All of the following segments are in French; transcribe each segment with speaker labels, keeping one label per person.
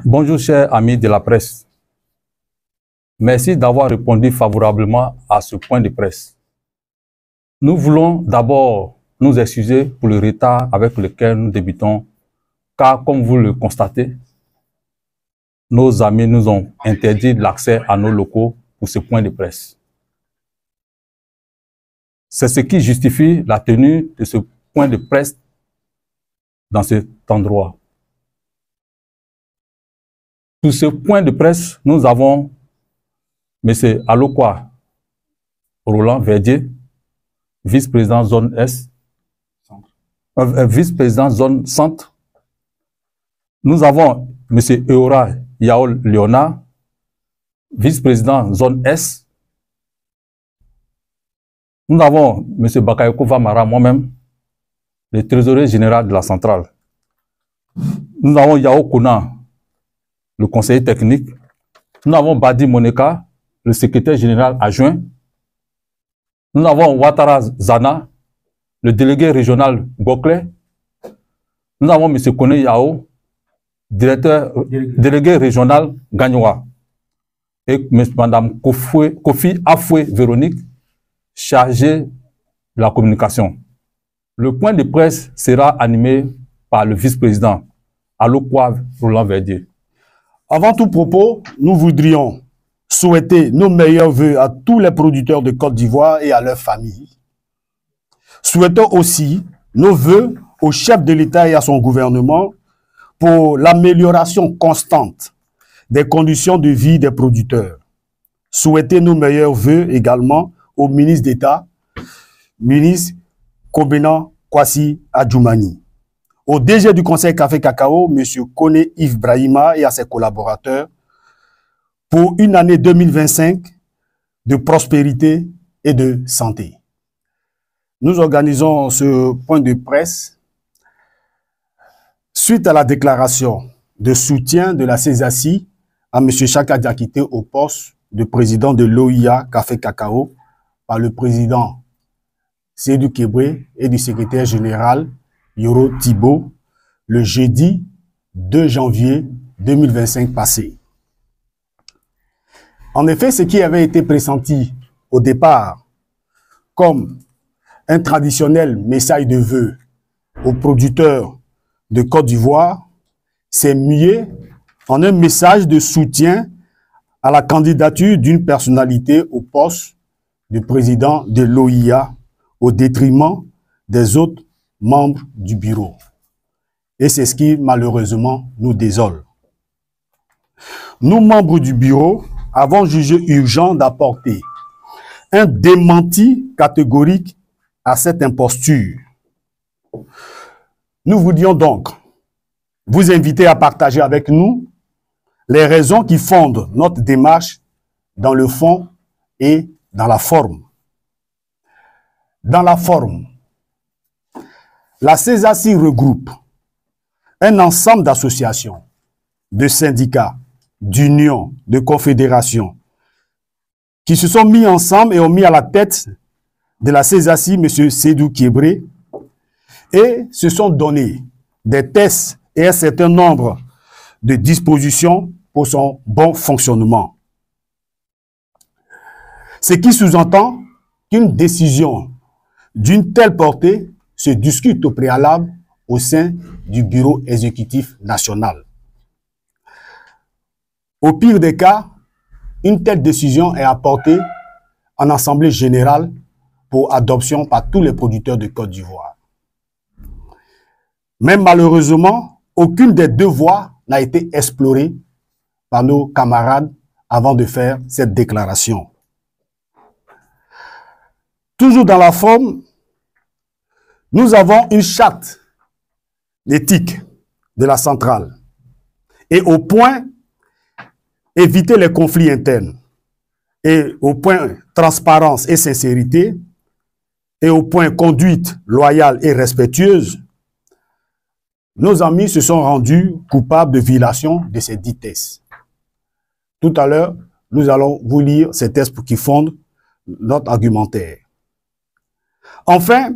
Speaker 1: Bonjour chers amis de la presse. Merci d'avoir répondu favorablement à ce point de presse. Nous voulons d'abord nous excuser pour le retard avec lequel nous débutons, car comme vous le constatez, nos amis nous ont interdit l'accès à nos locaux pour ce point de presse. C'est ce qui justifie la tenue de ce point de presse dans cet endroit. Pour ce point de presse, nous avons M. Alokwa Roland Verdier, vice-président zone S, vice-président zone centre. Nous avons M. Eora Yaol Léonard, vice-président zone S. Nous avons M. Bakayoko Vamara, moi-même, le trésorier général de la centrale. Nous avons Yao Kona, le conseiller technique. Nous avons Badi Moneka, le secrétaire général adjoint. Nous avons Ouattara Zana, le délégué régional Gokle. Nous avons M. Kone Yao, délégué régional Gagnoa. Et Mme Kofi Afoué Véronique, chargée de la communication. Le point de presse sera animé par le vice-président Alokwa Roland Verdier.
Speaker 2: Avant tout propos, nous voudrions souhaiter nos meilleurs vœux à tous les producteurs de Côte d'Ivoire et à leurs familles. Souhaitons aussi nos vœux au chef de l'État et à son gouvernement pour l'amélioration constante des conditions de vie des producteurs. Souhaiter nos meilleurs vœux également au ministre d'État, ministre Kobena Kwasi Adjoumani. Au DG du Conseil Café Cacao, M. Kone Yves Brahima et à ses collaborateurs, pour une année 2025 de prospérité et de santé. Nous organisons ce point de presse suite à la déclaration de soutien de la CESACI à M. Chaka Diakité au poste de président de l'OIA Café Cacao par le président Seydou Kébré et du secrétaire général Yoro Thibault le jeudi 2 janvier 2025 passé. En effet, ce qui avait été pressenti au départ comme un traditionnel message de vœux aux producteurs de Côte d'Ivoire s'est mué en un message de soutien à la candidature d'une personnalité au poste de président de l'OIA au détriment des autres membres du bureau. Et c'est ce qui, malheureusement, nous désole. Nous, membres du bureau, avons jugé urgent d'apporter un démenti catégorique à cette imposture. Nous voulions donc vous inviter à partager avec nous les raisons qui fondent notre démarche dans le fond et dans la forme. Dans la forme, la CESACI regroupe un ensemble d'associations, de syndicats, d'unions, de confédérations qui se sont mis ensemble et ont mis à la tête de la CESACI M. Seydou Kébré et se sont donné des tests et un certain nombre de dispositions pour son bon fonctionnement. Ce qui sous-entend qu'une décision d'une telle portée se discute au préalable au sein du bureau exécutif national. Au pire des cas, une telle décision est apportée en assemblée générale pour adoption par tous les producteurs de Côte d'Ivoire. Mais malheureusement, aucune des deux voies n'a été explorée par nos camarades avant de faire cette déclaration. Toujours dans la forme, nous avons une charte d'éthique de la centrale. Et au point éviter les conflits internes, et au point transparence et sincérité, et au point conduite loyale et respectueuse, nos amis se sont rendus coupables de violation de ces 10 tests. Tout à l'heure, nous allons vous lire ces tests qui fondent notre argumentaire. Enfin,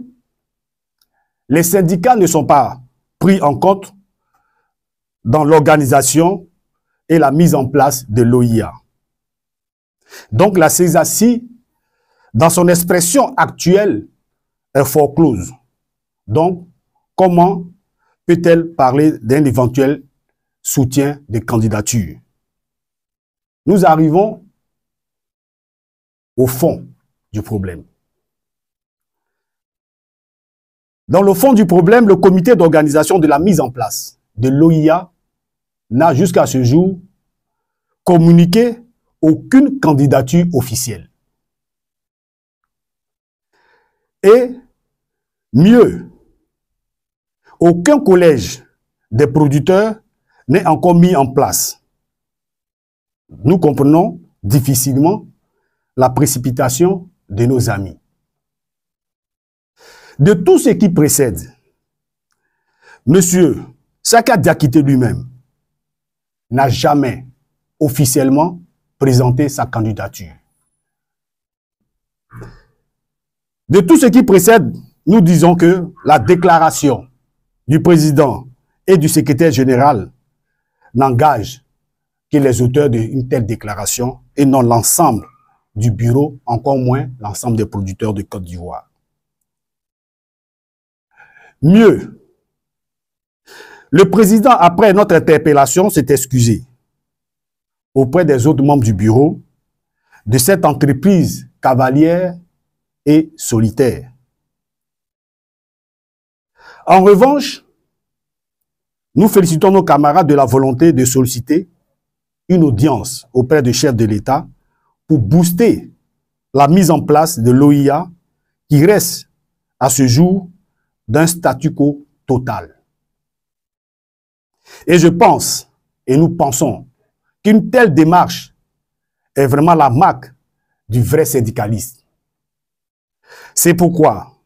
Speaker 2: les syndicats ne sont pas pris en compte dans l'organisation et la mise en place de l'OIA. Donc la CESACI, dans son expression actuelle, est fort close. Donc, comment peut-elle parler d'un éventuel soutien des candidatures? Nous arrivons au fond du problème. Dans le fond du problème, le comité d'organisation de la mise en place de l'OIA n'a jusqu'à ce jour communiqué aucune candidature officielle. Et mieux, aucun collège des producteurs n'est encore mis en place. Nous comprenons difficilement la précipitation de nos amis. De tout ce qui précède, M. Saka Diakité lui-même n'a jamais officiellement présenté sa candidature. De tout ce qui précède, nous disons que la déclaration du président et du secrétaire général n'engage que les auteurs d'une telle déclaration et non l'ensemble du bureau, encore moins l'ensemble des producteurs de Côte d'Ivoire. Mieux, le président, après notre interpellation, s'est excusé auprès des autres membres du bureau de cette entreprise cavalière et solitaire. En revanche, nous félicitons nos camarades de la volonté de solliciter une audience auprès du chef de l'État pour booster la mise en place de l'OIA qui reste à ce jour d'un statu quo total. Et je pense, et nous pensons, qu'une telle démarche est vraiment la marque du vrai syndicaliste. C'est pourquoi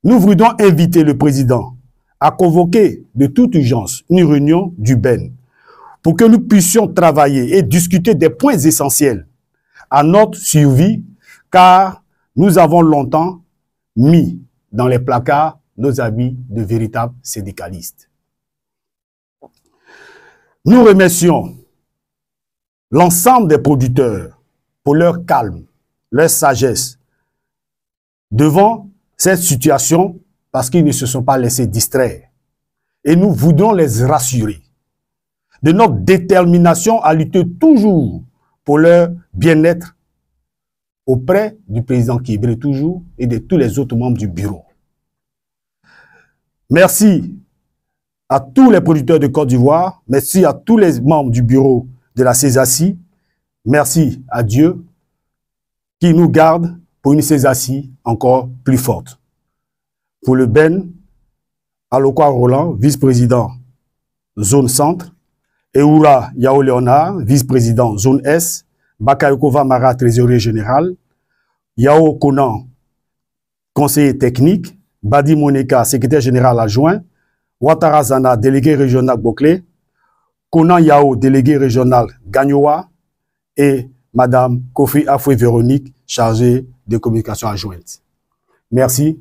Speaker 2: nous voudrions inviter le président à convoquer de toute urgence une réunion du BEN pour que nous puissions travailler et discuter des points essentiels à notre survie, car nous avons longtemps mis dans les placards nos amis de véritables syndicalistes. Nous remercions l'ensemble des producteurs pour leur calme, leur sagesse devant cette situation parce qu'ils ne se sont pas laissés distraire. Et nous voudrons les rassurer de notre détermination à lutter toujours pour leur bien-être auprès du président Kébré toujours et de tous les autres membres du bureau. Merci à tous les producteurs de Côte d'Ivoire, merci à tous les membres du bureau de la CESACI, merci à Dieu qui nous garde pour une CESACI encore plus forte. Pour le BEN, Alokwa Roland, vice-président zone centre, Eoura Yao Léonard, vice-président zone S, Bakayoko Vamara, trésorier général, Yao Konan, conseiller technique, Badi Moneka, secrétaire général adjoint, Ouattara Zana, délégué régional Boclé, Konan Yao, délégué régional Gagnoa, et Madame Kofi Afoué Véronique, chargée de communication adjointe. Merci.